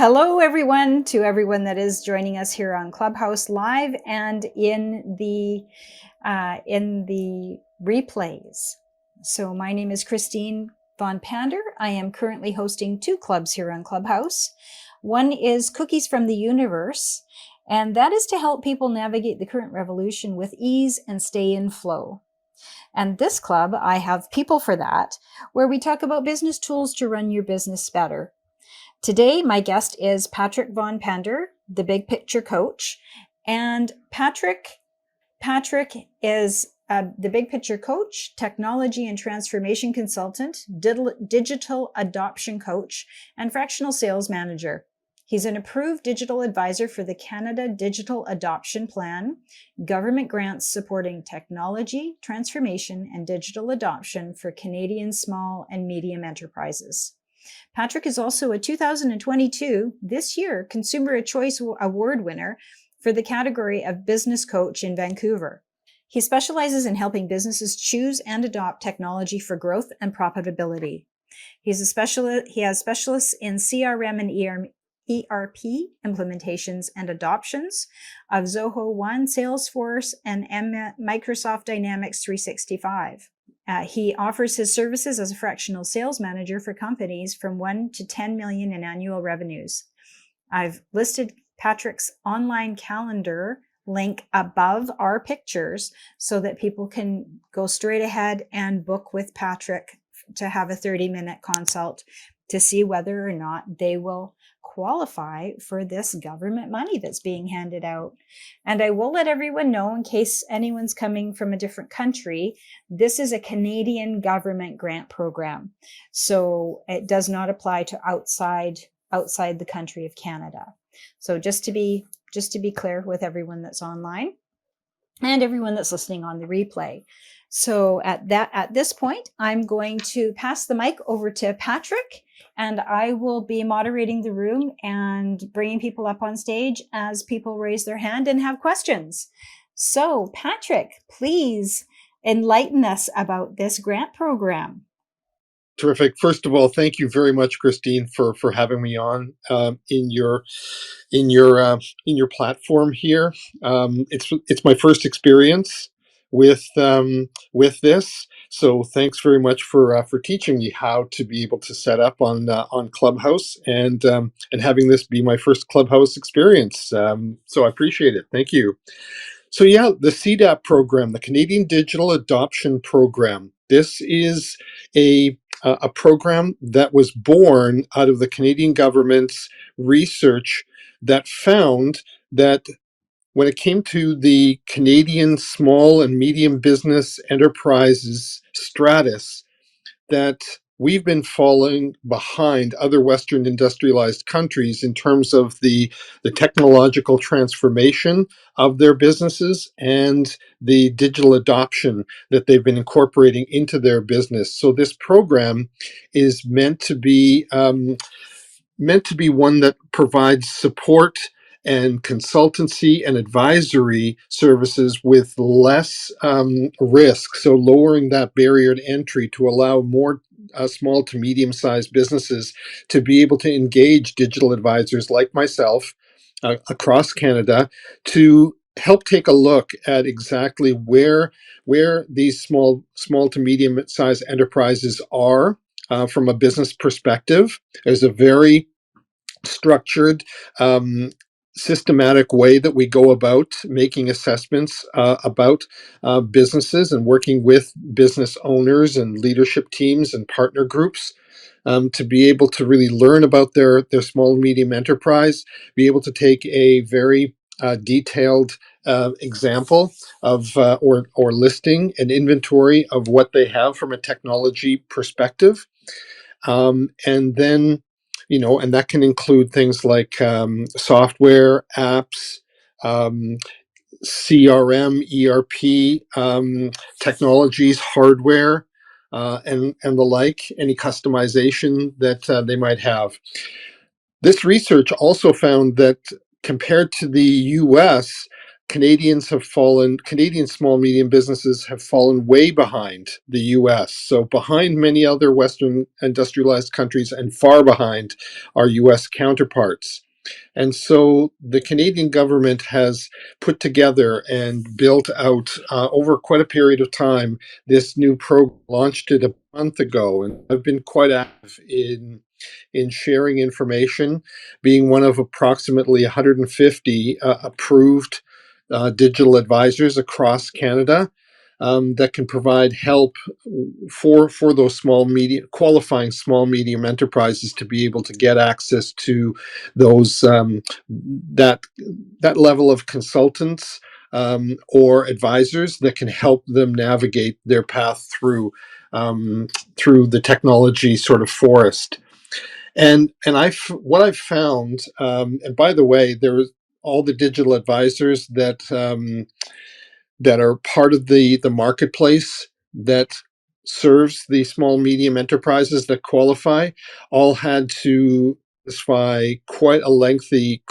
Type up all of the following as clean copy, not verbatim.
Hello, everyone, to everyone that is joining us here on Clubhouse Live and in the replays. So my name is Patrick von Pander. I am currently hosting two clubs here on Clubhouse. One is Cookies from the Universe, and that is to help people navigate the current revolution with ease and stay in flow. And this club, I have People for That, where we talk about business tools to run your business better. Today, my guest is Patrick von Pander, the Big Picture Coach. And Patrick is the Big Picture Coach, Technology and Transformation Consultant, Digital Adoption Coach, and Fractional Sales Manager. He's an approved digital advisor for the Canada Digital Adoption Plan, government grants supporting technology, transformation, and digital adoption for Canadian small and medium enterprises. Patrick is also a 2022, this year, Consumer Choice Award winner for the category of Business Coach in Vancouver. He specializes in helping businesses choose and adopt technology for growth and profitability. He has specialists in CRM and ERP implementations and adoptions of Zoho One, Salesforce, and Microsoft Dynamics 365. He offers his services as a fractional sales manager for companies from 1 to 10 million in annual revenues. I've listed Patrick's online calendar link above our pictures so that people can go straight ahead and book with Patrick to have a 30-minute consult to see whether or not they will qualify for this government money that's being handed out. And I will let everyone know, in case anyone's coming from a different country, this is a Canadian government grant program. So it does not apply to outside the country of Canada. So just to be clear with everyone that's online and everyone that's listening on the replay. So at this point, I'm going to pass the mic over to Patrick, and I will be moderating the room and bringing people up on stage as people raise their hand and have questions. So Patrick, please enlighten us about this grant program. Terrific. First of all, thank you very much, Christine, for having me on in your platform here. It's my first experience with this, so thanks very much for teaching me how to be able to set up on Clubhouse and having this be my first Clubhouse experience. So I appreciate it. Thank you. So yeah, the CDAP program, the Canadian Digital Adoption Program. This is a program that was born out of the Canadian government's research that found that when it came to the Canadian small and medium business enterprises stratus, that we've been falling behind other Western industrialized countries in terms of the technological transformation of their businesses and the digital adoption that they've been incorporating into their business. So this program is meant to be one that provides support and consultancy and advisory services with less risk. So lowering that barrier to entry to allow more small to medium-sized businesses to be able to engage digital advisors like myself across Canada to help take a look at exactly where these small to medium-sized enterprises are from a business perspective. There's a very structured, systematic way that we go about making assessments about businesses and working with business owners and leadership teams and partner groups to be able to really learn about their small and medium enterprise, be able to take a very detailed example of or listing an inventory of what they have from a technology perspective, and then and that can include things like software, apps, CRM, ERP, technologies, hardware, and the like, any customization that they might have. This research also found that compared to the US, Canadian small medium businesses have fallen way behind the US. So behind many other Western industrialized countries and far behind our US counterparts. And so the Canadian government has put together and built out over quite a period of time this new program. Launched it a month ago, and I've been quite active in sharing information, being one of approximately 150 approved digital advisors across Canada that can provide help for those qualifying small medium enterprises to be able to get access to those that that level of consultants or advisors that can help them navigate their path through the technology sort of forest. And what I've found, and by the way, there's all the digital advisors that are part of the marketplace that serves the small medium enterprises that qualify, all had to satisfy quite a lengthy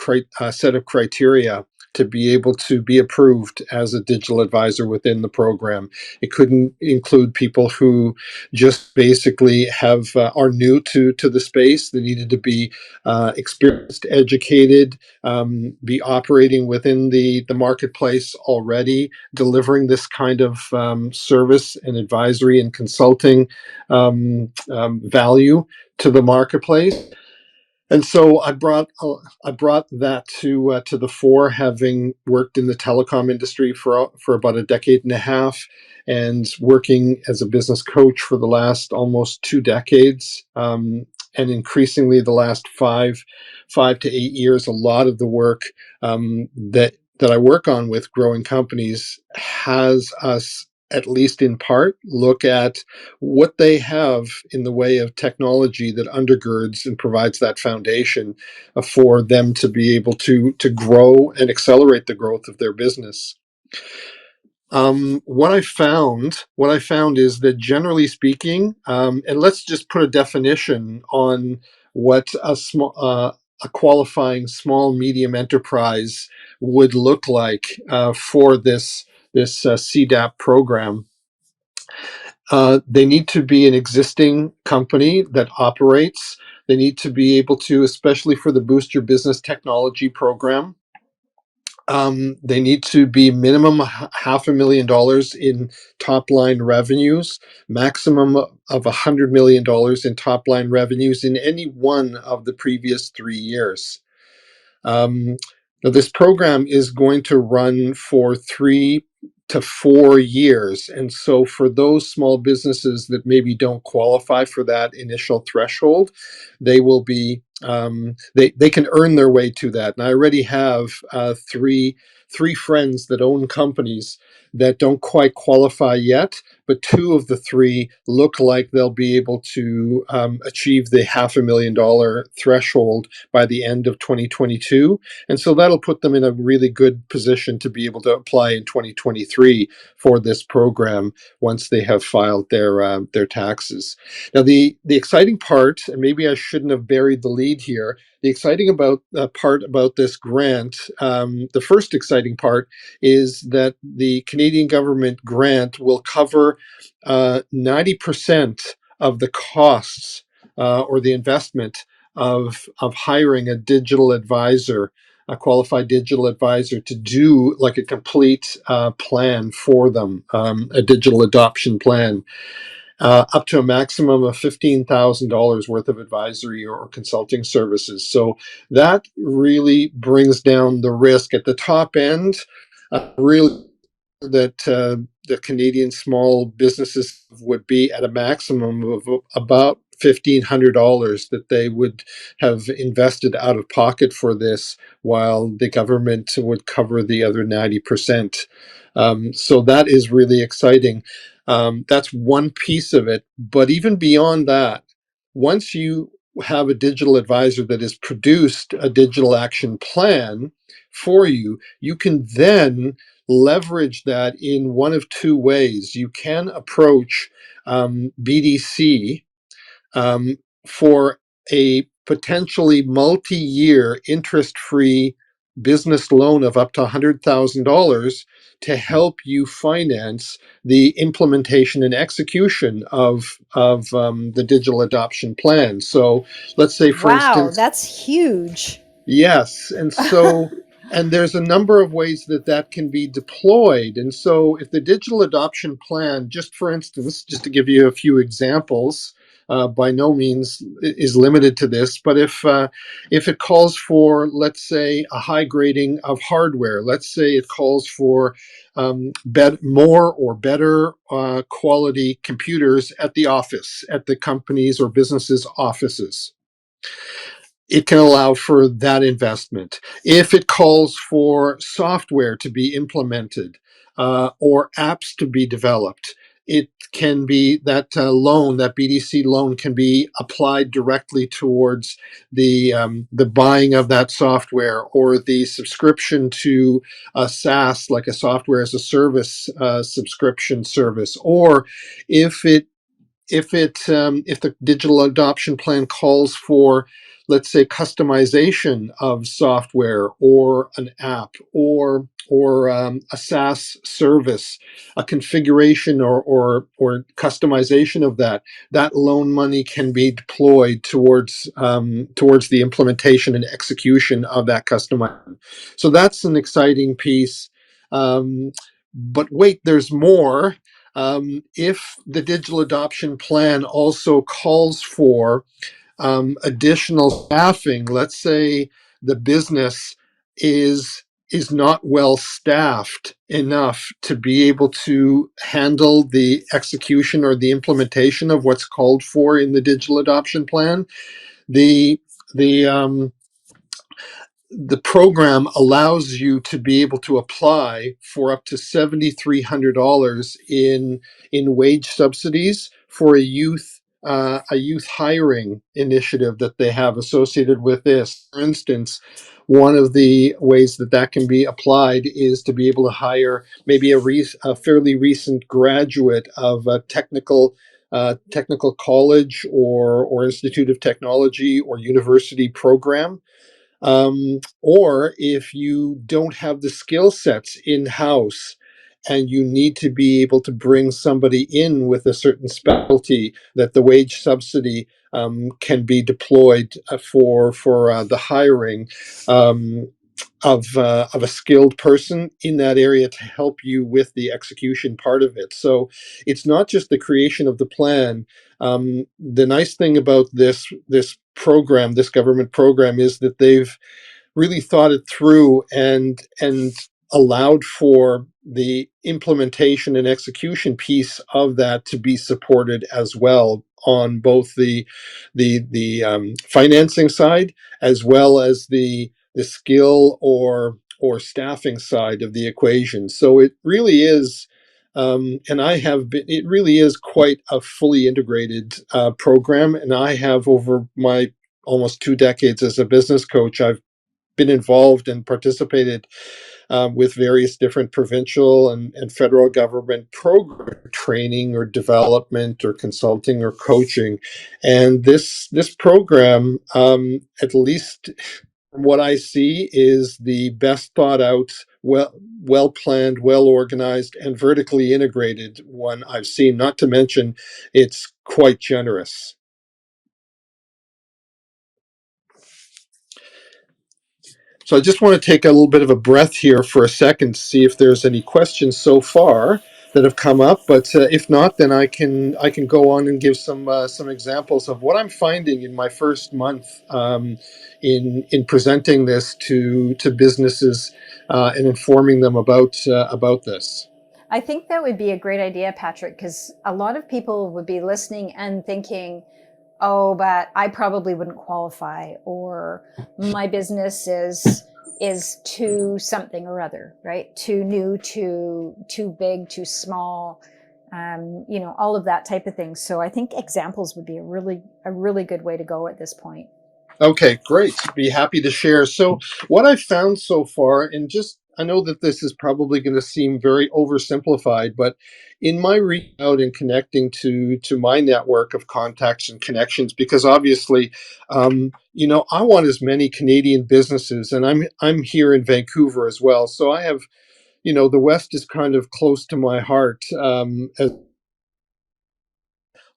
set of criteria to be able to be approved as a digital advisor within the program. It couldn't include people who just basically are new to the space. They needed to be experienced, educated, be operating within the marketplace already, delivering this kind of service and advisory and consulting value to the marketplace. And so I brought that to the fore, having worked in the telecom industry for about a decade and a half, and working as a business coach for the last almost 2 decades, and increasingly the last 5 to 8 years. A lot of the work that I work on with growing companies has us, at least in part, look at what they have in the way of technology that undergirds and provides that foundation for them to be able to grow and accelerate the growth of their business. What I found is that, generally speaking, and let's just put a definition on what a qualifying small medium enterprise would look like for this CDAP program. They need to be an existing company that operates. They need to be able to, especially for the Boost Your Business Technology program, they need to be minimum $500,000 in top line revenues, maximum of $100 million in top line revenues in any one of the previous 3 years. Now, this program is going to run for 3 to 4 years. And so for those small businesses that maybe don't qualify for that initial threshold, they will be, they can earn their way to that. And I already have three friends that own companies that don't quite qualify yet, but 2 of the 3 look like they'll be able to achieve the $500,000 threshold by the end of 2022. And so that'll put them in a really good position to be able to apply in 2023 for this program once they have filed their taxes. Now, the exciting part, and maybe I shouldn't have buried the lead here, the exciting part about this grant, the first exciting part is that the Canadian government grant will cover 90% of the costs or the investment of hiring a digital advisor, a qualified digital advisor, to do like a complete plan for them, a digital adoption plan, up to a maximum of $15,000 worth of advisory or consulting services. So that really brings down the risk at the top end. Really, that the Canadian small businesses would be at a maximum of about $1,500 that they would have invested out of pocket for this, while the government would cover the other 90%. So that is really exciting. That's one piece of it. But even beyond that, once you have a digital advisor that has produced a digital action plan for you, you can then leverage that in one of 2 ways. You can approach BDC for a potentially multi-year interest-free business loan of up to $100,000 to help you finance the implementation and execution of the digital adoption plan. So let's say, for Wow, instance, that's huge. yes. And there's a number of ways that that can be deployed. And so, if the digital adoption plan, just for instance, just to give you a few examples, by no means is limited to this, but if it calls for, let's say, a high grading of hardware, let's say it calls for more or better quality computers at the office, at the company's or businesses' offices, it can allow for that investment. If it calls for software to be implemented or apps to be developed, it can be that loan, that BDC loan, can be applied directly towards the buying of that software or the subscription to a SaaS, like a software as a service subscription service. Or if it if the digital adoption plan calls for, let's say, customization of software or an app or a SaaS service, a configuration or customization of that loan money can be deployed towards the implementation and execution of that customization. So that's an exciting piece. But wait, there's more. If the digital adoption plan also calls for additional staffing, let's say the business is not well staffed enough to be able to handle the execution or the implementation of what's called for in the digital adoption plan, the the the program allows you to be able to apply for up to $7,300 in wage subsidies for a youth hiring initiative that they have associated with this. For instance, one of the ways that that can be applied is to be able to hire maybe a fairly recent graduate of a technical college or institute of technology or university program, or if you don't have the skill sets in house and you need to be able to bring somebody in with a certain specialty, that the wage subsidy can be deployed for the hiring um, of a skilled person in that area to help you with the execution part of it. So it's not just the creation of the plan. The nice thing about this program, this government program, is that they've really thought it through and allowed for the implementation and execution piece of that to be supported as well on both the financing side as well as the skill or staffing side of the equation. So it really is. And I have been, it really is quite a fully integrated program. And I have, over my almost 2 decades as a business coach, I've been involved and participated with various different provincial and federal government program training or development or consulting or coaching. And this program, at least from what I see, is the best thought out, well planned, well organized, and vertically integrated one I've seen. Not to mention, it's quite generous. So I just want to take a little bit of a breath here for a second to see if there's any questions so far that have come up. But if not, then I can go on and give some examples of what I'm finding in my first month in presenting this to businesses and informing them about this. I think that would be a great idea, Patrick, because a lot of people would be listening and thinking, oh, but I probably wouldn't qualify, or my business is too something or other, right? Too new, too big, too small, all of that type of thing. So I think examples would be a really good way to go at this point. Okay, great. Be happy to share. So, what I've found so far, and just I know that this is probably going to seem very oversimplified, but in my reach out and connecting to my network of contacts and connections, because obviously, I want as many Canadian businesses, and I'm here in Vancouver as well, so I have, the West is kind of close to my heart, as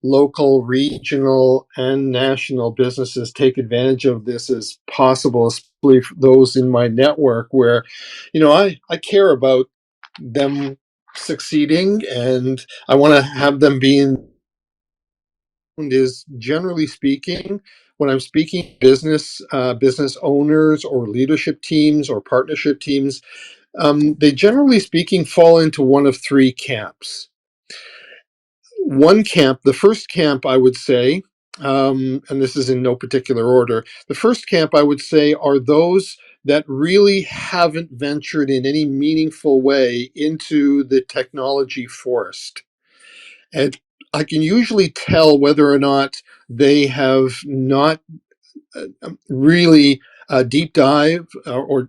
local, regional, and national businesses take advantage of this as possible, especially for those in my network where, I care about them succeeding, and I want to have them being is generally speaking, when I'm speaking business owners or leadership teams or partnership teams, they generally speaking fall into one of three camps. One camp, the first camp, I would say, and this is in no particular order, the first camp I would say are those that really haven't ventured in any meaningful way into the technology forest. And I can usually tell whether or not they have not really deep dive or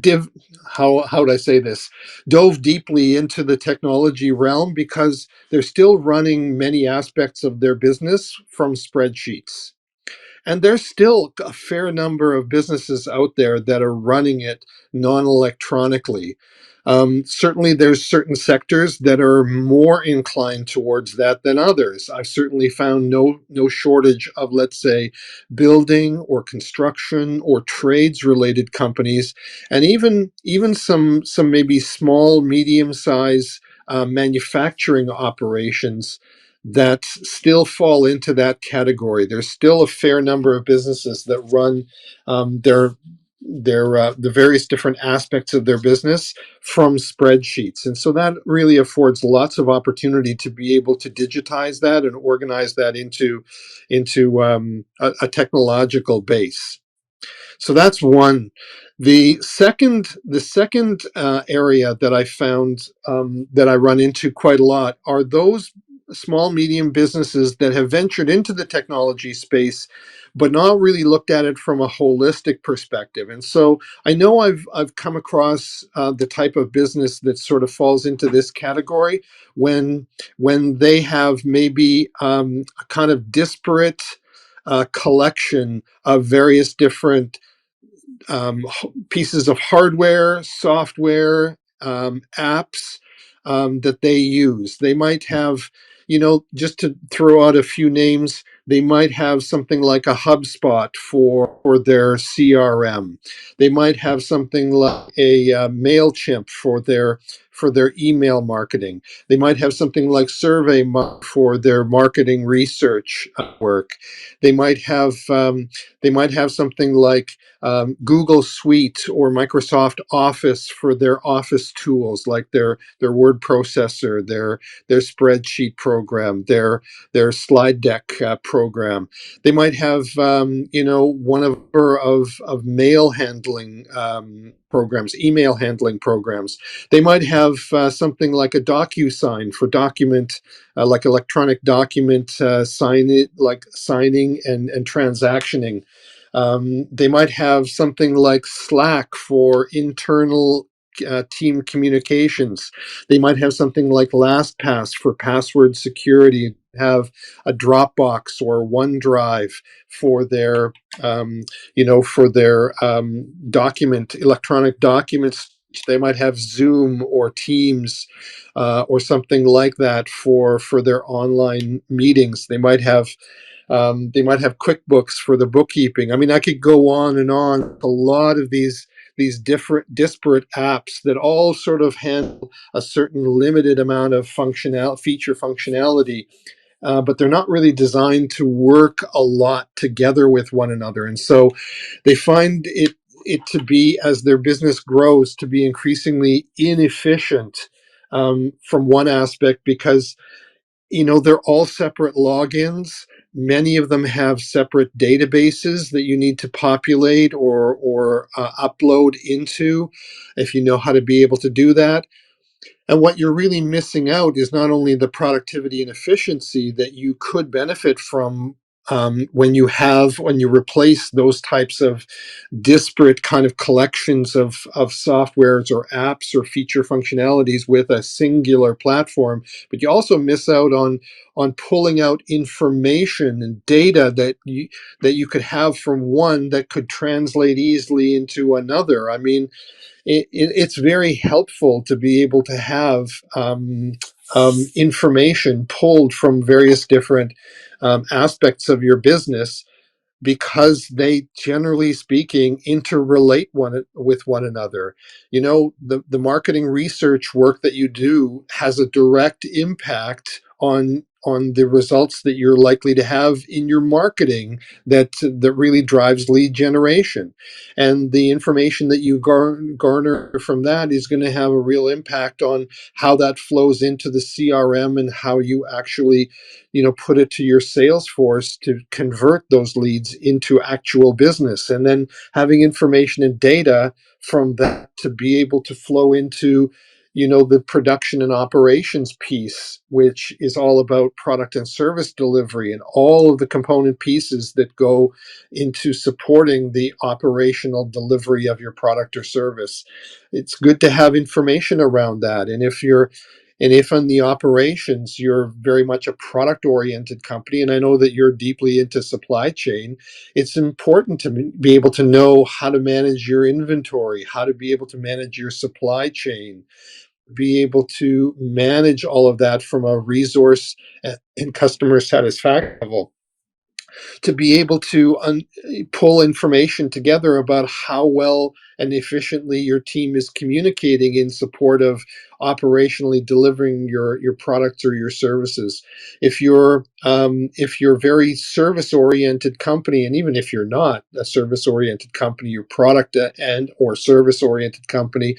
div how would I say this, dove deeply into the technology realm, because they're still running many aspects of their business from spreadsheets. And there's still a fair number of businesses out there that are running it non-electronically. Certainly, there's certain sectors that are more inclined towards that than others. I've certainly found no shortage of, let's say, building or construction or trades related companies, and even some maybe small, medium size manufacturing operations that still fall into that category. There's still a fair number of businesses that run the various different aspects of their business from spreadsheets, and so that really affords lots of opportunity to be able to digitize that and organize that into a technological base. So that's one. The second area that I found that I run into quite a lot are those small medium businesses that have ventured into the technology space, but not really looked at it from a holistic perspective. And so I know I've come across the type of business that sort of falls into this category when they have maybe a kind of disparate collection of various different pieces of hardware, software, apps that they use. They might have, just to throw out a few names, they might have something like a HubSpot for their CRM. They might have something like a MailChimp for their email marketing. They might have something like SurveyMonkey for their marketing research work. They might have something like Google Suite or Microsoft Office for their office tools, like their word processor, their spreadsheet program, their slide deck program. They might have one of mail handling programs, email handling programs. They might have something like a DocuSign for document, like electronic document signing and transactioning. They might have something like Slack for internal team communications. They might have something like LastPass for password security. Have a Dropbox or OneDrive for their, electronic documents. They might have Zoom or Teams or something like that for their online meetings. They might have QuickBooks for the bookkeeping. I mean, I could go on and on. A lot of these different disparate apps that all sort of handle a certain limited amount of feature functionality, but they're not really designed to work a lot together with one another. And so they find it to be, as their business grows, to be increasingly inefficient from one aspect, because they're all separate logins. Many of them have separate databases that you need to populate or upload into, if you know how to be able to do that. And what you're really missing out is not only the productivity and efficiency that you could benefit from When you replace those types of disparate kind of collections of softwares or apps or feature functionalities with a singular platform, but you also miss out on pulling out information and data that you could have from one that could translate easily into another. I mean, it's very helpful to be able to have information pulled from various different aspects of your business, because they, generally speaking, interrelate with one another. You know, the marketing research work that you do has a direct impact on the results that you're likely to have in your marketing, that really drives lead generation. And the information that you garner from that is going to have a real impact on how that flows into the CRM, and how you actually, put it to your sales force to convert those leads into actual business. And then having information and data from that to be able to flow into, the production and operations piece, which is all about product and service delivery and all of the component pieces that go into supporting the operational delivery of your product or service. It's good to have information around that. And if in the operations you're very much a product oriented company, and I know that you're deeply into supply chain, it's important to be able to know how to manage your inventory, how to be able to manage your supply chain, be able to manage all of that from a resource and customer satisfaction level, to be able to pull information together about how well and efficiently your team is communicating in support of operationally delivering your products or your services. If you're very service oriented company, and even if you're not a service oriented company, your product and or service oriented company,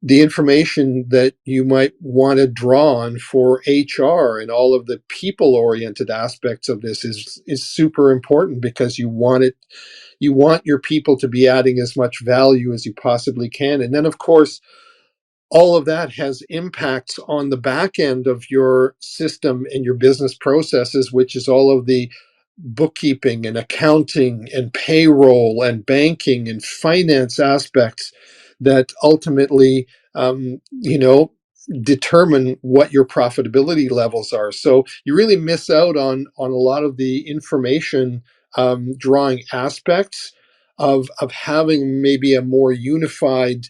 the information that you might want to draw on for HR and all of the people oriented aspects of this is super important, because you want your people to be adding as much value as you possibly can. And then, of course, all of that has impacts on the back end of your system and your business processes, which is all of the bookkeeping and accounting and payroll and banking and finance aspects that ultimately, determine what your profitability levels are. So you really miss out on a lot of the information drawing aspects of having maybe a more unified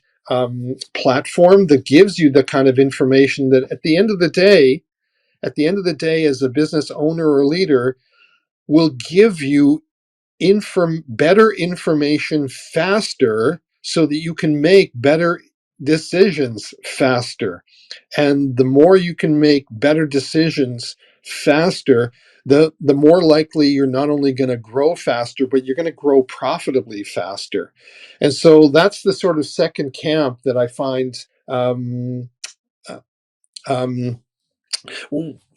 platform that gives you the kind of information that at the end of the day, as a business owner or leader, will give you better information faster, so that you can make better decisions faster. And the more you can make better decisions faster, the more likely you're not only going to grow faster, but you're going to grow profitably faster. And so that's the sort of second camp that I find uh, um,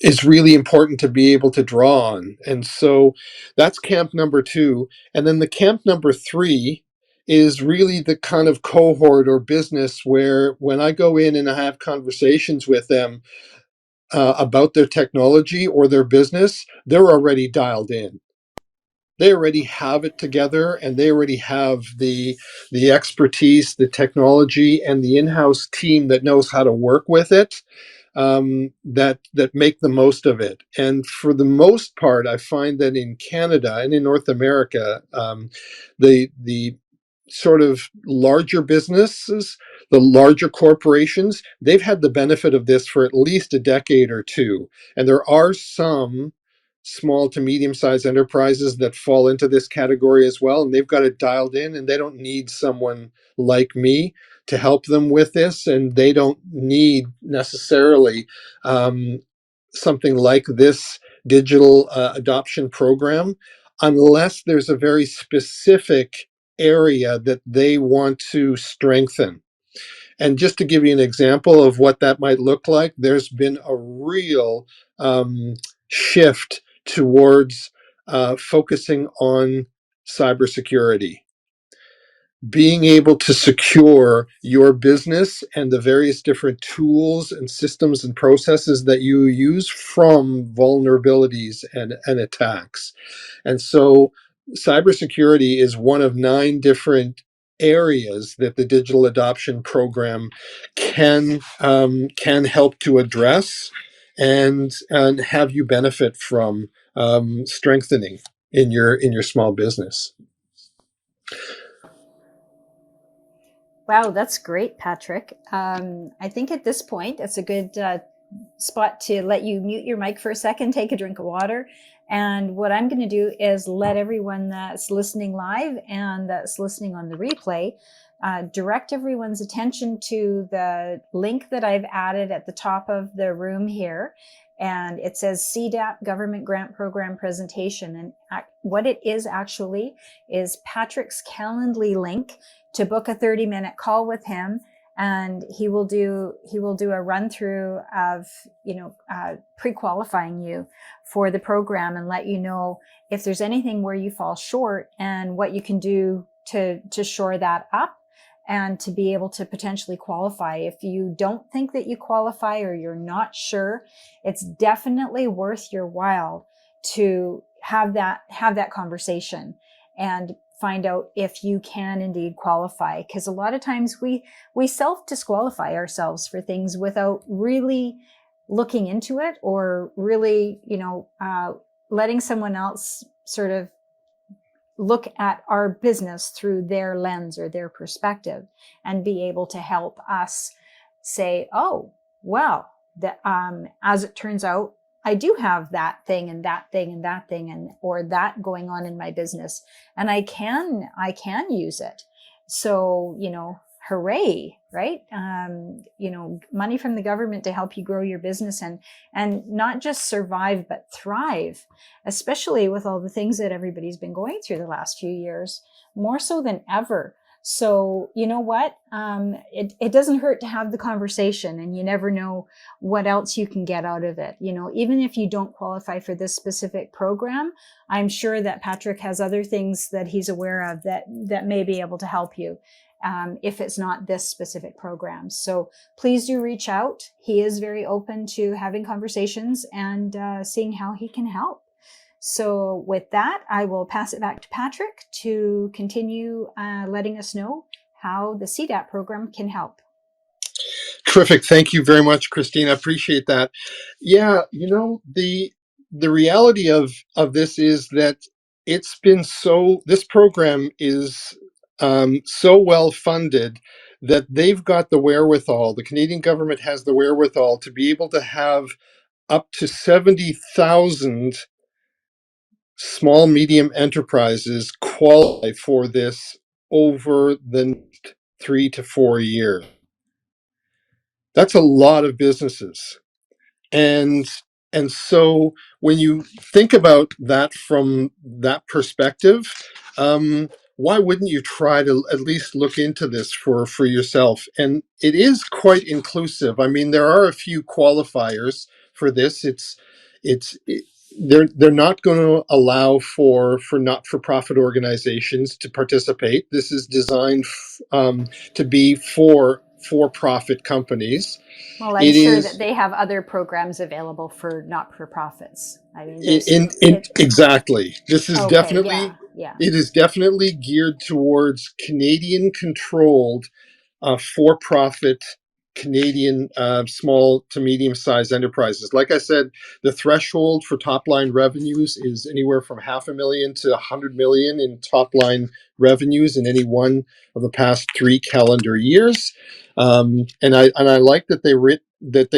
is really important to be able to draw on. And so that's camp number 2. And then the camp number 3 is really the kind of cohort or business where, when I go in and I have conversations with them about their technology or their business, they're already dialed in. They already have it together, and they already have the expertise, the technology, and the in-house team that knows how to work with it, that make the most of it. And for the most part, I find that in Canada and in North America, the sort of larger businesses, the larger corporations, they've had the benefit of this for at least a decade or two. And there are some small to medium sized enterprises that fall into this category as well. And they've got it dialed in, and they don't need someone like me to help them with this. And they don't need necessarily something like this digital adoption program, unless there's a very specific area that they want to strengthen. And just to give you an example of what that might look like, there's been a real shift towards focusing on cybersecurity. being able to secure your business and the various different tools and systems and processes that you use from vulnerabilities and attacks. And so cybersecurity is one of 9 different areas that the digital adoption program can help to address and have you benefit from strengthening in your small business. Wow, that's great, Patrick. I think at this point, it's a good spot to let you mute your mic for a second, take a drink of water. And what I'm going to do is let everyone that's listening live and that's listening on the replay direct everyone's attention to the link that I've added at the top of the room here. And it says CDAP Government Grant Program Presentation. And what it is actually is Patrick's Calendly link to book a 30-minute call with him. And he will do a run through of, pre-qualifying you for the program and let you know if there's anything where you fall short and what you can do to shore that up and to be able to potentially qualify. If you don't think that you qualify or you're not sure, it's definitely worth your while to have that conversation and find out if you can indeed qualify. Because a lot of times we self-disqualify ourselves for things without really looking into it or really, letting someone else sort of look at our business through their lens or their perspective and be able to help us say, oh, well, that as it turns out, I do have that thing and that thing and that thing and or that going on in my business, and I can use it. So, hooray, right? Money from the government to help you grow your business and not just survive, but thrive, especially with all the things that everybody's been going through the last few years, more so than ever. So, you know what? It doesn't hurt to have the conversation, and you never know what else you can get out of it. Even if you don't qualify for this specific program, I'm sure that Patrick has other things that he's aware of that may be able to help you. If it's not this specific program. So please do reach out. He is very open to having conversations and seeing how he can help. So with that, I will pass it back to Patrick to continue letting us know how the CDAP program can help. Terrific. Thank you very much, Christine. I appreciate that. Yeah, the reality of this is that this program is so well funded that they've got the wherewithal. The Canadian government has the wherewithal to be able to have up to 70,000 small medium enterprises qualify for this over the next 3 to 4 years. That's a lot of businesses. And so when you think about that from that perspective, why wouldn't you try to at least look into this for yourself? And it is quite inclusive. I mean, there are a few qualifiers for this. They're not going to allow for not-for-profit organizations to participate. This is designed to be for-profit companies. Well, I'm It sure that is they have other programs available for not-for-profits. I mean, exactly. This is okay, definitely yeah. it is definitely geared towards Canadian controlled for-profit Canadian small to medium-sized enterprises. Like I said, the threshold for top-line revenues is anywhere from $500,000 to $100 million in top-line revenues in any one of the past 3 calendar years. And I like that they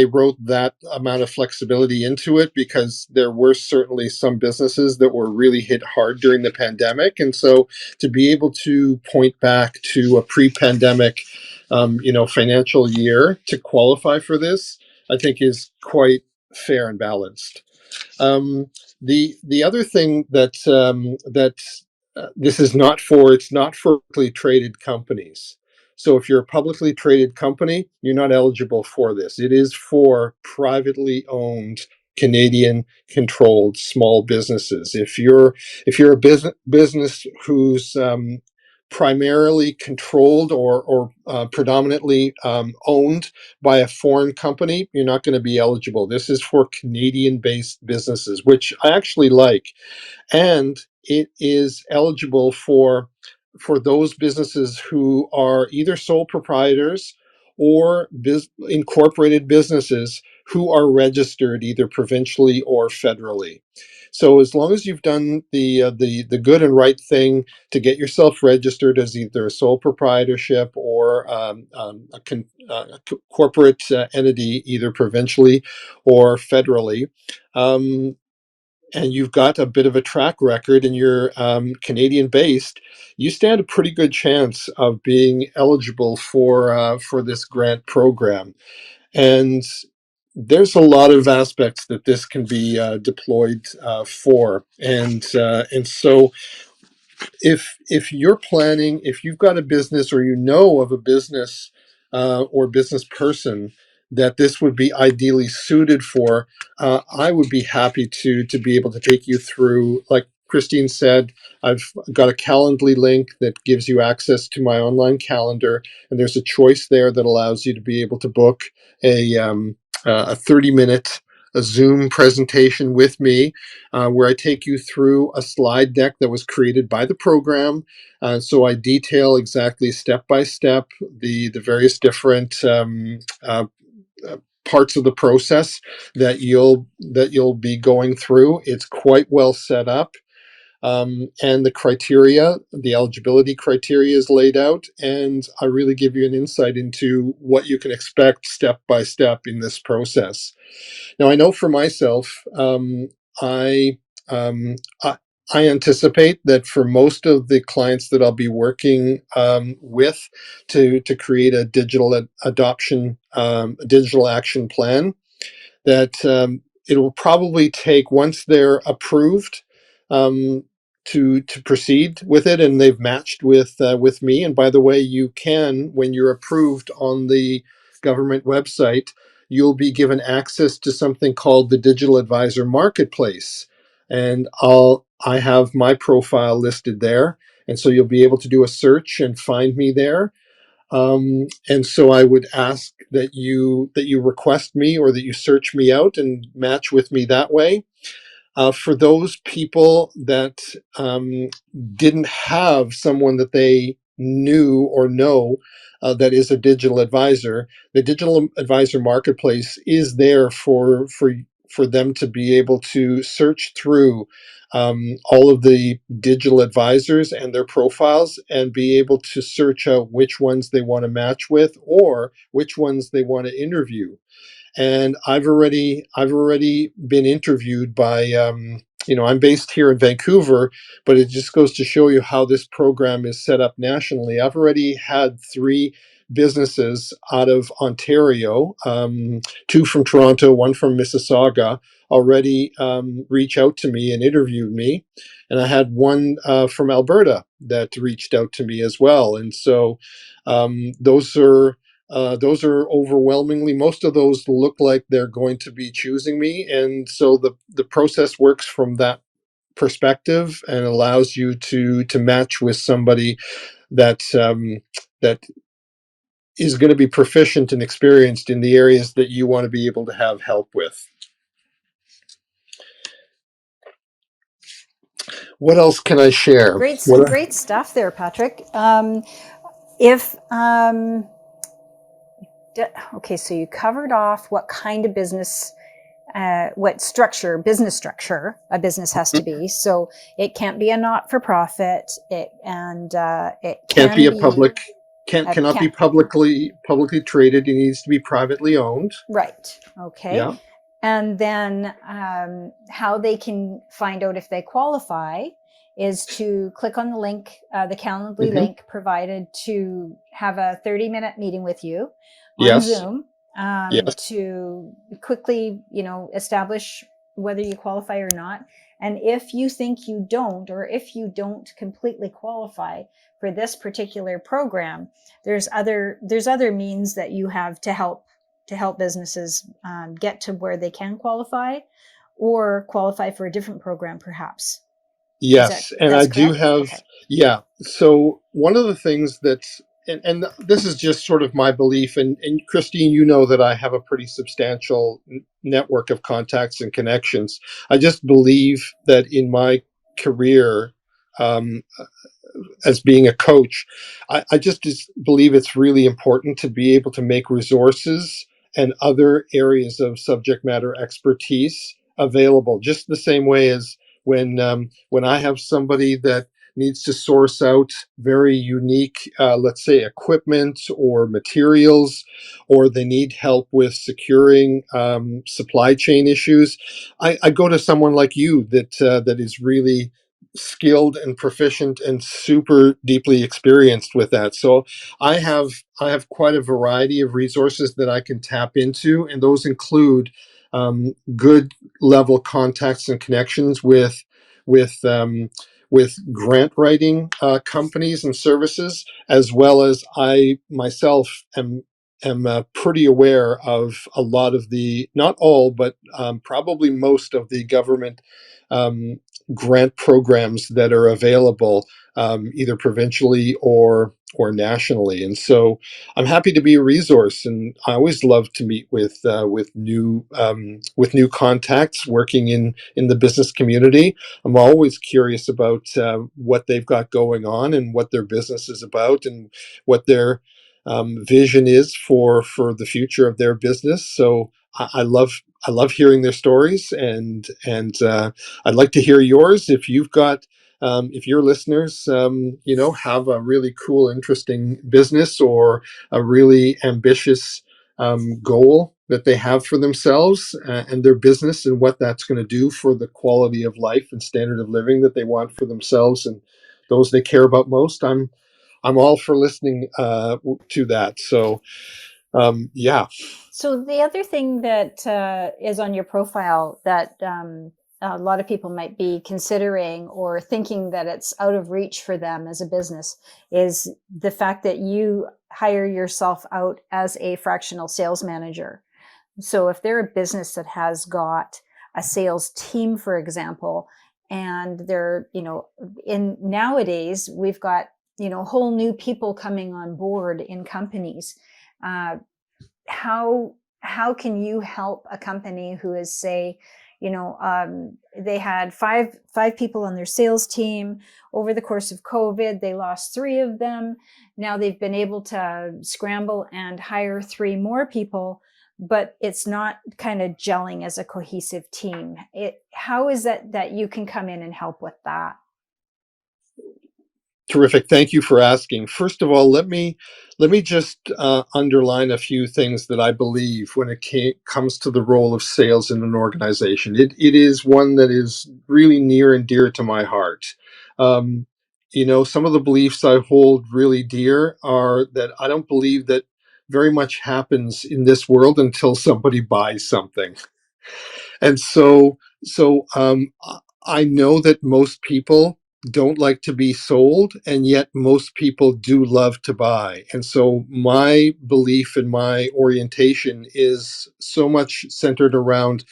wrote that amount of flexibility into it, because there were certainly some businesses that were really hit hard during the pandemic, and so to be able to point back to a pre-pandemic financial year to qualify for this, I think is quite fair and balanced. The other thing that this is not for, it's not for publicly traded companies. So if you're a publicly traded company, you're not eligible for this. It is for privately owned Canadian controlled small businesses. If you're a business whose primarily controlled or predominantly owned by a foreign company, you're not going to be eligible. This is for Canadian-based businesses, which I actually like, and it is eligible for those businesses who are either sole proprietors or incorporated businesses who are registered either provincially or federally. So as long as you've done the good and right thing to get yourself registered as either a sole proprietorship or corporate entity, either provincially or federally, um, and you've got a bit of a track record and you're Canadian based, you stand a pretty good chance of being eligible for this grant program. And there's a lot of aspects that this can be deployed for, and so if you're planning, if you've got a business or you know of a business or business person that this would be ideally suited for, I would be happy to be able to take you through. Like Christine said, I've got a Calendly link that gives you access to my online calendar, and there's a choice there that allows you to be able to book a 30-minute a Zoom presentation with me, where I take you through a slide deck that was created by the program. So I detail exactly step by step the various different parts of the process that you'll be going through. It's quite well set up. And the criteria, the eligibility criteria is laid out, and I really give you an insight into what you can expect step by step in this process. Now, I know for myself, I, um, I I anticipate that for most of the clients that I'll be working with to create a digital adoption, a digital action plan, that it will probably take, once they're approved, um, to proceed with it, and they've matched with me. And by the way, you can, when you're approved on the government website, you'll be given access to something called the Digital Advisor Marketplace, and I have my profile listed there, and so you'll be able to do a search and find me there. And so I would ask that you request me or that you search me out and match with me that way. For those people that didn't have someone that they knew or know that is a digital advisor, the digital advisor marketplace is there for them to be able to search through all of the digital advisors and their profiles and be able to search out which ones they want to match with or which ones they want to interview. And I've already been interviewed by I'm based here in Vancouver, but it just goes to show you how this program is set up nationally. I've already had three businesses out of Ontario, two from Toronto, one from Mississauga, already reach out to me and interviewed me, and I had one from Alberta that reached out to me as well. And so those are overwhelmingly, most of those look like they're going to be choosing me. And so the process works from that perspective and allows you to match with somebody that that is going to be proficient and experienced in the areas that you want to be able to have help with. What else can I share? Great stuff there, Patrick. If okay, so you covered off what kind of business, business structure a business has to be. So it can't be a not-for-profit. It Can't can be a be public, cannot be publicly traded. It needs to be privately owned. right. Okay. Yeah. And then how they can find out if they qualify is to click on the link, the Calendly Hmm. link provided, to have a 30-minute meeting with you on Yes. Zoom, Yes. to quickly, establish whether you qualify or not. And if you think you don't, or if you don't completely qualify for this particular program, there's other means that you have to help businesses get to where they can qualify, or qualify for a different program, perhaps. Yes, and That's I do correct? have Okay. Yeah. So one of the things that's, and this is just sort of my belief, and Christine, you know that I have a pretty substantial network of contacts and connections. I just believe that in my career, um, as being a coach, I just believe it's really important to be able to make resources and other areas of subject matter expertise available, just the same way as when I have somebody that needs to source out very unique, let's say, equipment or materials, or they need help with securing supply chain issues. I go to someone like you that is really skilled and proficient and super deeply experienced with that. So I have quite a variety of resources that I can tap into, and those include good level contacts and connections with um, with grant writing companies and services, as well as I myself am pretty aware of a lot of the, not all, but probably most of the government um, grant programs that are available, either provincially or nationally. And so I'm happy to be a resource, and I always love to meet with new contacts working in the business community. I'm always curious about what they've got going on and what their business is about and what their vision is for the future of their business. So I love hearing their stories, and I'd like to hear yours if you've got. If your listeners, have a really cool, interesting business or a really ambitious goal that they have for themselves and their business, and what that's going to do for the quality of life and standard of living that they want for themselves and those they care about most, I'm all for listening to that. So yeah. So the other thing that is on your profile that a lot of people might be considering or thinking that it's out of reach for them as a business is the fact that you hire yourself out as a fractional sales manager. So if they're a business that has got a sales team, for example, and they're, in nowadays, we've got, whole new people coming on board in companies. Uh, how can you help a company who is, say, they had five people on their sales team over the course of COVID? They lost three of them. Now they've been able to scramble and hire three more people, but it's not kind of gelling as a cohesive team. How is that you can come in and help with that? Terrific. Thank you for asking. First of all, let me just underline a few things that I believe when it comes to the role of sales in an organization. It is one that is really near and dear to my heart. Um, some of the beliefs I hold really dear are that I don't believe that very much happens in this world until somebody buys something. And I know that most people don't like to be sold, and yet most people do love to buy. And so my belief and my orientation is so much centered around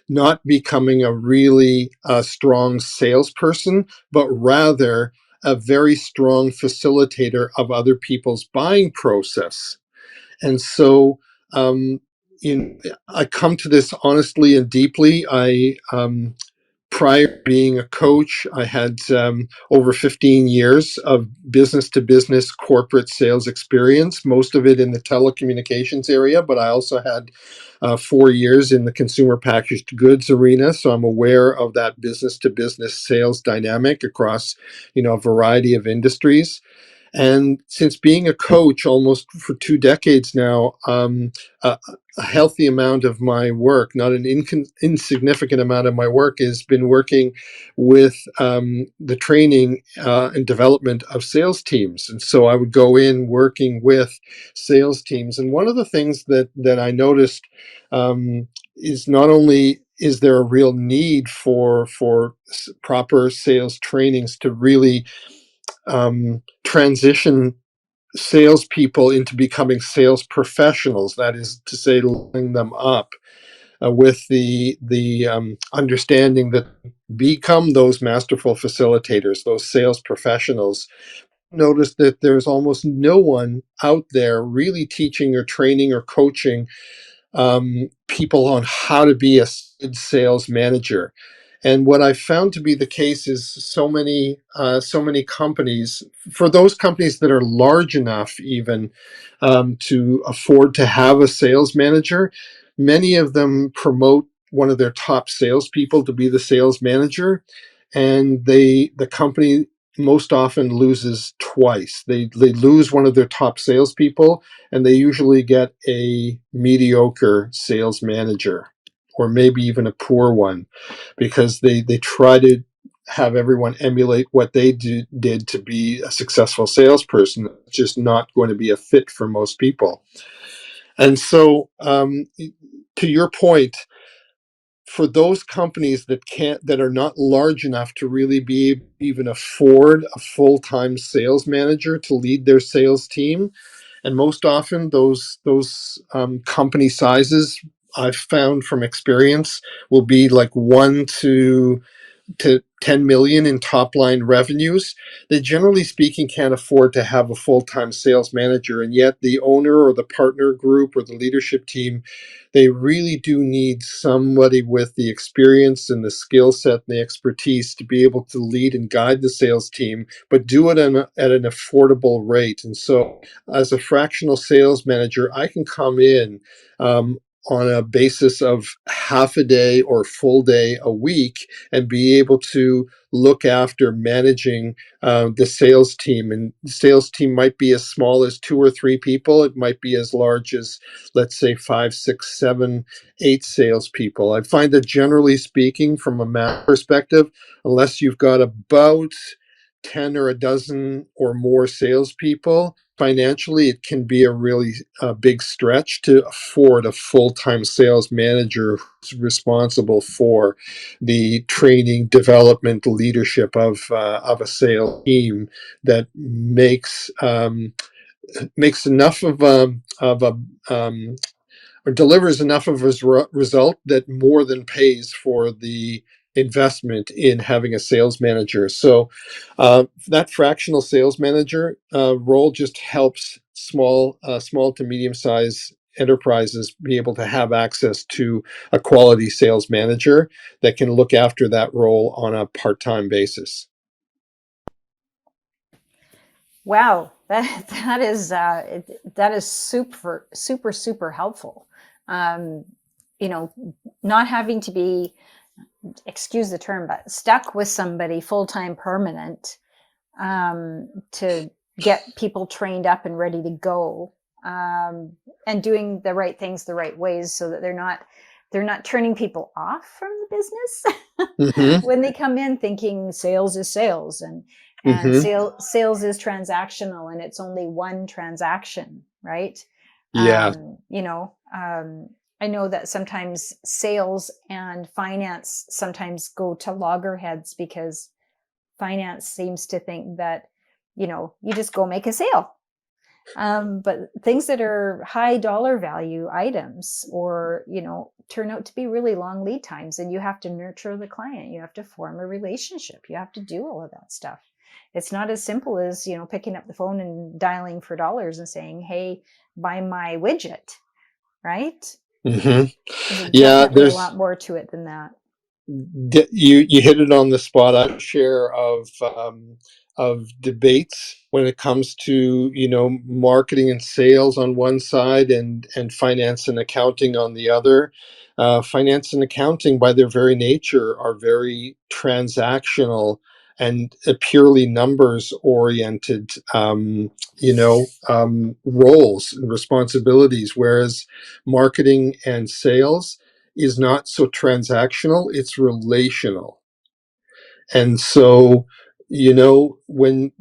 not becoming a really strong salesperson, but rather a very strong facilitator of other people's buying process. And so, um, I come to this honestly and deeply. Prior to being a coach, I had over 15 years of business to business corporate sales experience, most of it in the telecommunications area, but I also had 4 years in the consumer packaged goods arena. So I'm aware of that business to business sales dynamic across, a variety of industries. And since being a coach almost for 2 decades now, a healthy amount of my work, not an insignificant amount of my work, has been working with the training and development of sales teams. And so I would go in working with sales teams. And one of the things that I noticed is not only is there a real need for proper sales trainings to really transition salespeople into becoming sales professionals. That is to say, leveling them up. with the understanding that become those masterful facilitators, those sales professionals. Notice that there's almost no one out there really teaching or training or coaching people on how to be a good sales manager. And what I found to be the case is so many companies, for those companies that are large enough even to afford to have a sales manager, many of them promote one of their top salespeople to be the sales manager, and the company most often loses twice. They lose one of their top salespeople, and they usually get a mediocre sales manager, or maybe even a poor one, because they try to have everyone emulate what they did to be a successful salesperson. It's just not going to be a fit for most people. And so, to your point, for those companies that are not large enough to really be even afford a full-time sales manager to lead their sales team, and most often those company sizes, I've found from experience, will be like 1 to 10 million in top line revenues. They generally speaking can't afford to have a full-time sales manager, and yet the owner or the partner group or the leadership team, they really do need somebody with the experience and the skill set and the expertise to be able to lead and guide the sales team, but do it at an affordable rate. And so as a fractional sales manager, I can come in on a basis of half a day or full day a week and be able to look after managing the sales team. And the sales team might be as small as 2 or 3 people. It might be as large as, let's say, 5, 6, 7, 8 salespeople. I find that generally speaking, from a math perspective, unless you've got about 10 or a dozen or more salespeople, financially, it can be a really big stretch to afford a full-time sales manager who's responsible for the training, development, leadership of a sales team that makes enough of a or delivers enough of a result that more than pays for the investment in having a sales manager. So that fractional sales manager role just helps small to medium sized enterprises be able to have access to a quality sales manager that can look after that role on a part-time basis. Wow, that is super helpful. Um, not having to be, excuse the term, but stuck with somebody full-time permanent to get people trained up and ready to go, and doing the right things the right ways so that they're not turning people off from the business Mm-hmm. when they come in thinking sales is sales, and Mm-hmm. sales is transactional, and it's only one transaction, right? Yeah. I know that sometimes sales and finance sometimes go to loggerheads, because finance seems to think that, you just go make a sale. But things that are high dollar value items, or, turn out to be really long lead times, and you have to nurture the client. You have to form a relationship. You have to do all of that stuff. It's not as simple as, picking up the phone and dialing for dollars and saying, hey, buy my widget, right? Mm-hmm. There's Yeah, definitely a lot more to it than that. you hit it on the spot. I share of debates when it comes to marketing and sales on one side, and finance and accounting on the other. Finance and accounting, by their very nature, are very transactional and purely numbers oriented, roles and responsibilities, whereas marketing and sales is not so transactional, it's relational. And so, when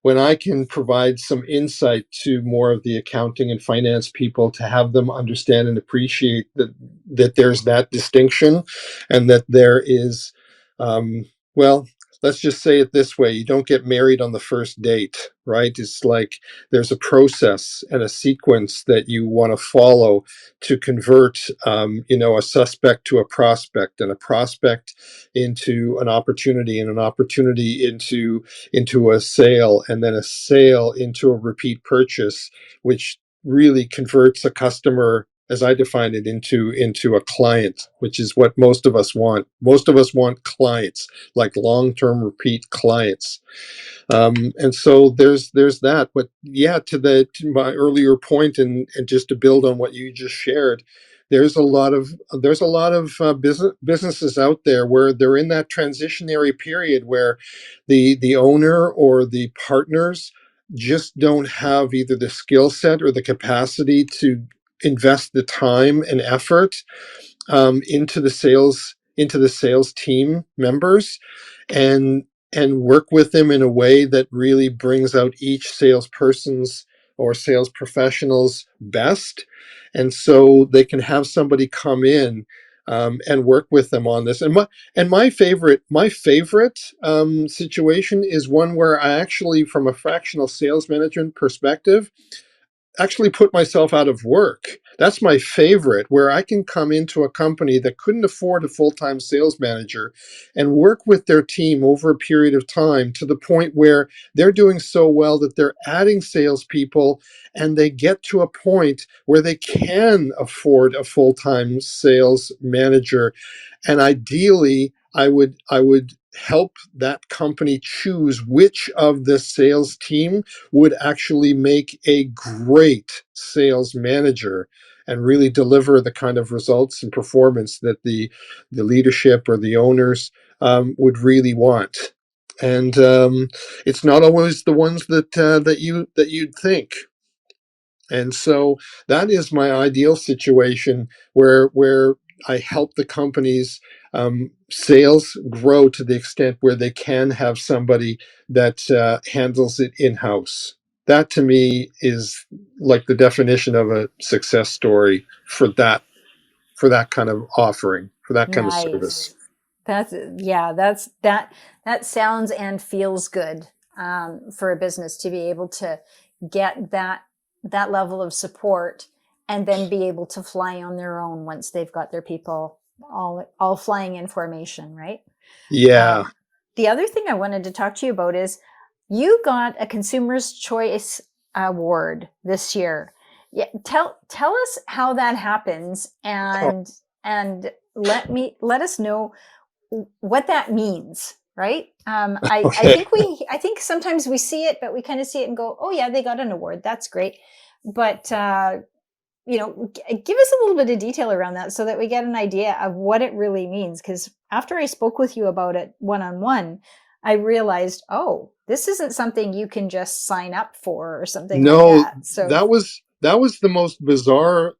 I can provide some insight to more of the accounting and finance people to have them understand and appreciate that there's that distinction, and that there is, well, let's just say it this way, you don't get married on the first date, right? It's like there's a process and a sequence that you want to follow to convert, a suspect to a prospect, and a prospect into an opportunity, and an opportunity into a sale, and then a sale into a repeat purchase, which really converts a customer, as I define it, into a client, which is what most of us want. Most of us want clients, like long-term repeat clients. And so there's that. But yeah, to my earlier point, and just to build on what you just shared, there's a lot of businesses out there where they're in that transitionary period where the owner or the partners just don't have either the skill set or the capacity to invest the time and effort into the sales team members, and work with them in a way that really brings out each salesperson's or sales professional's best, and so they can have somebody come in and work with them on this. And my favorite situation is one where I actually, from a fractional sales management perspective, actually put myself out of work. That's my favorite, where I can come into a company that couldn't afford a full-time sales manager and work with their team over a period of time to the point where they're doing so well that they're adding salespeople, and they get to a point where they can afford a full-time sales manager. And ideally, I would help that company choose which of the sales team would actually make a great sales manager and really deliver the kind of results and performance that the leadership or the owners would really want. And it's not always the ones that you'd think. And so that is my ideal situation, where I help the company's sales grow to the extent where they can have somebody that handles it in house. That to me is like the definition of a success story for that kind of offering, for that kind of service. Nice. That sounds and feels good, for a business to be able to get that level of support and then be able to fly on their own once they've got their people all flying in formation, right? Yeah. Um, the other thing I wanted to talk to you about is you got a Consumer's Choice Award this year. Yeah, tell us how that happens, and let us know what that means, right? Okay. I think sometimes we see it, but we kind of see it and go, oh yeah, they got an award. That's great. But give us a little bit of detail around that so that we get an idea of what it really means. Because after I spoke with you about it one-on-one, I realized, oh, this isn't something you can just sign up for or something like No, that. So that was the most bizarre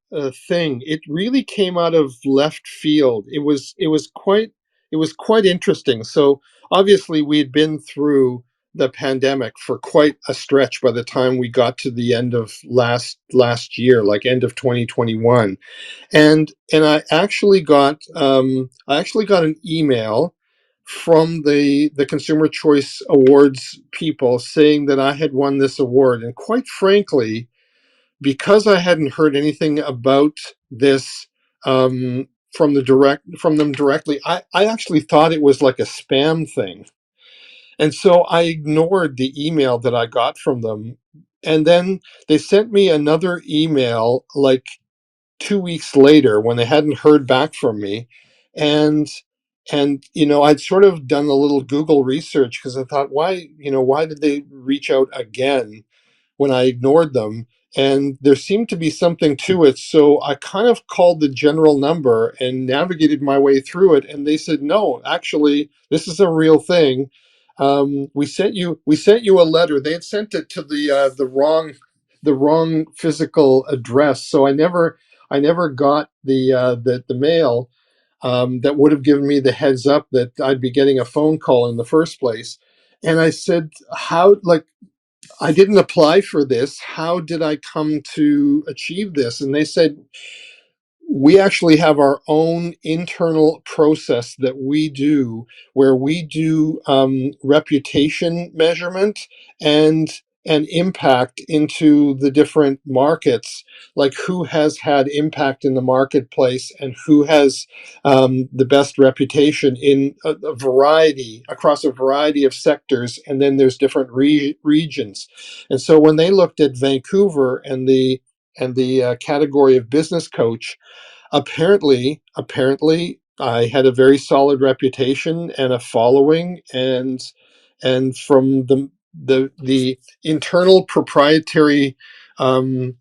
thing. It really came out of left field. It was quite interesting. So obviously we had been through the pandemic for quite a stretch by the time we got to the end of last year, like end of 2021. And I actually got an email from the Consumer Choice Awards people saying that I had won this award. And quite frankly, because I hadn't heard anything about this from them directly, I actually thought it was like a spam thing. And so I ignored the email that I got from them. And then they sent me another email like 2 weeks later when they hadn't heard back from me. And I'd sort of done a little Google research because I thought, why did they reach out again when I ignored them? And there seemed to be something to it. So I kind of called the general number and navigated my way through it. And they said, no, actually, this is a real thing. We sent you a letter. They had sent it to the wrong physical address. So I never got the mail that would have given me the heads up that I'd be getting a phone call in the first place. And I said, how, like, I didn't apply for this. How did I come to achieve this? And they said, we actually have our own internal process that we do where we do reputation measurement and impact into the different markets, like who has had impact in the marketplace and who has the best reputation in a variety across a variety of sectors, and then there's different regions. And so when they looked at Vancouver and the category of business coach, apparently I had a very solid reputation and a following, and from the internal proprietary um,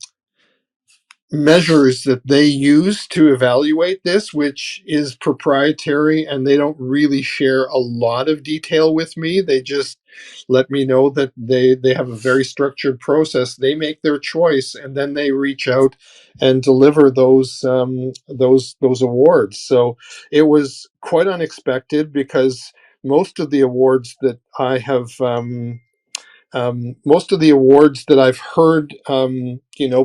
measures that they use to evaluate this, which is proprietary, and they don't really share a lot of detail with me. They just let me know that they have a very structured process. They make their choice, and then they reach out and deliver those awards. So it was quite unexpected, because most of the awards that I have most of the awards that I've heard,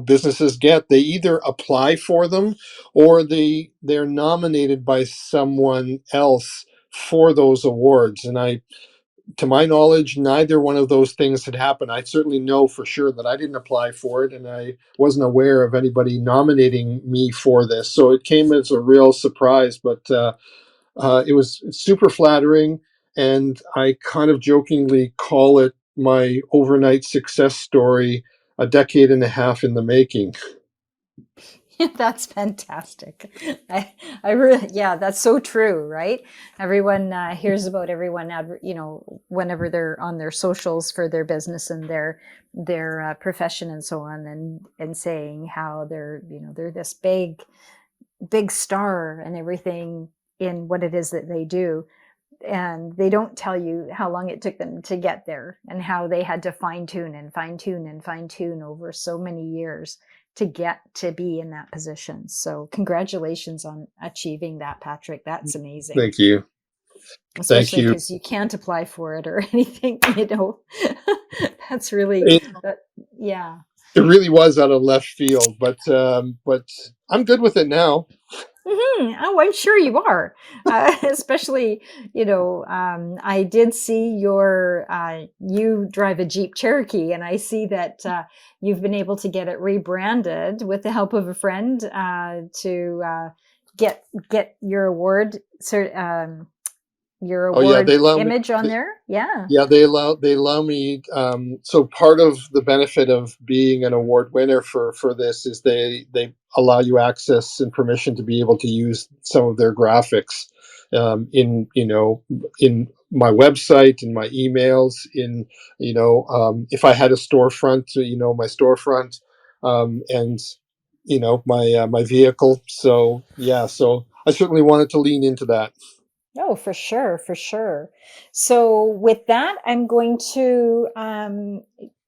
businesses get, they either apply for them or they're nominated by someone else for those awards. And to my knowledge, neither one of those things had happened. I certainly know for sure that I didn't apply for it, and I wasn't aware of anybody nominating me for this. So it came as a real surprise, but it was super flattering, and I kind of jokingly call it my overnight success story, a decade and a half in the making. That's fantastic. I really, yeah, that's so true, right? Everyone hears about everyone, whenever they're on their socials for their business and their profession and so on, and saying how they're this big star and everything in what it is that they do. And they don't tell you how long it took them to get there and how they had to fine tune and fine tune and fine tune over so many years to get to be in that position. So congratulations on achieving that, Patrick. That's amazing. Thank you. Thank Especially you. because you can't apply for it or anything, That's really, It, yeah. it really was out of left field, but I'm good with it now. Mm-hmm. Oh, I'm sure you are. Especially, I did see you drive a Jeep Cherokee, and I see that you've been able to get it rebranded with the help of a friend to get your award, your Oh yeah, they award allow me. image on there. Yeah. Yeah, they allow me. So part of the benefit of being an award winner for this is they allow you access and permission to be able to use some of their graphics in my website, in my emails, if I had a storefront, my storefront, and my vehicle. So yeah, so I certainly wanted to lean into that. Oh, for sure, for sure. So with that, I'm going to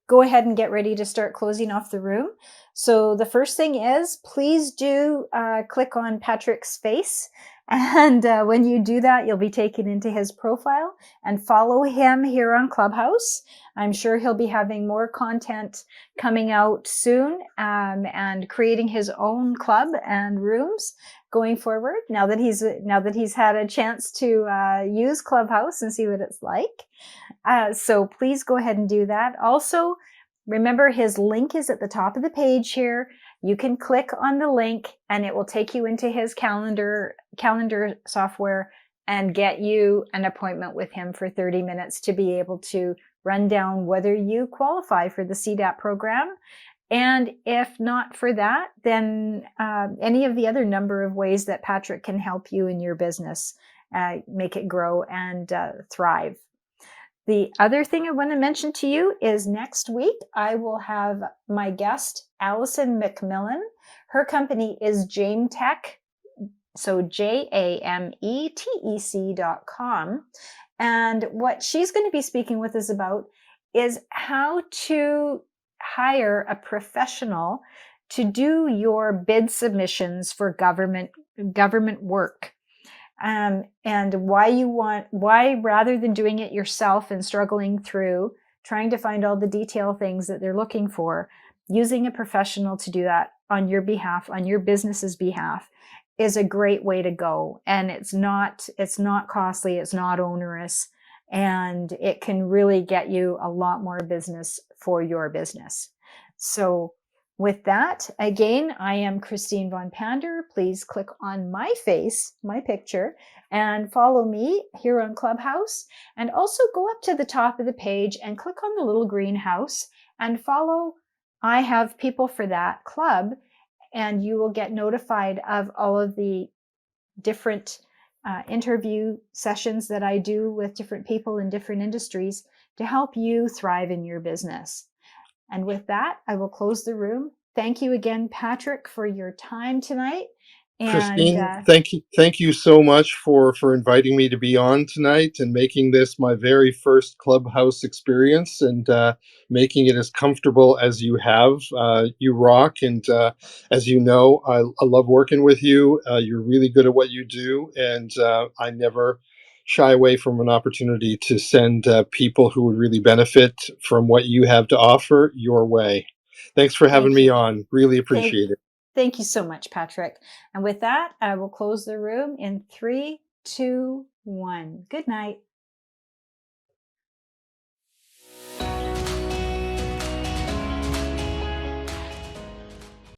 go ahead and get ready to start closing off the room. So the first thing is, please do click on Patrick's face. And when you do that, you'll be taken into his profile and follow him here on Clubhouse. I'm sure he'll be having more content coming out soon and creating his own club and rooms going forward, now that he's had a chance to use Clubhouse and see what it's like. So please go ahead and do that. Also, remember, his link is at the top of the page here. You can click on the link and it will take you into his calendar software and get you an appointment with him for 30 minutes to be able to run down whether you qualify for the CDAP program. And if not for that, then any of the other number of ways that Patrick can help you in your business, make it grow and thrive. The other thing I want to mention to you is next week, I will have my guest, Allison McMillan. Her company is JameTech, so JAMETEC.com. And what she's going to be speaking with us about is how to hire a professional to do your bid submissions for government work. And why rather than doing it yourself and struggling through trying to find all the detail things that they're looking for, using a professional to do that on your behalf, on your business's behalf, is a great way to go. And it's not costly, it's not onerous, and it can really get you a lot more business for your business. So with that, again, I am Christine von Pander. Please click on my face, my picture, and follow me here on Clubhouse. And also go up to the top of the page and click on the little green house and follow. I have people for that club, and you will get notified of all of the different interview sessions that I do with different people in different industries to help you thrive in your business. And with that, I will close the room. Thank you again, Patrick, for your time tonight. And Christine, thank you so much for inviting me to be on tonight and making this my very first Clubhouse experience, and making it as comfortable as you have. You rock, and as you know, I love working with you. You're really good at what you do, and I never shy away from an opportunity to send people who would really benefit from what you have to offer your way. Thanks for having thank me you. on. Really Thank, appreciate it. thank you so much, Patrick. And with that, I will close the room in 3, 2, 1. Good night.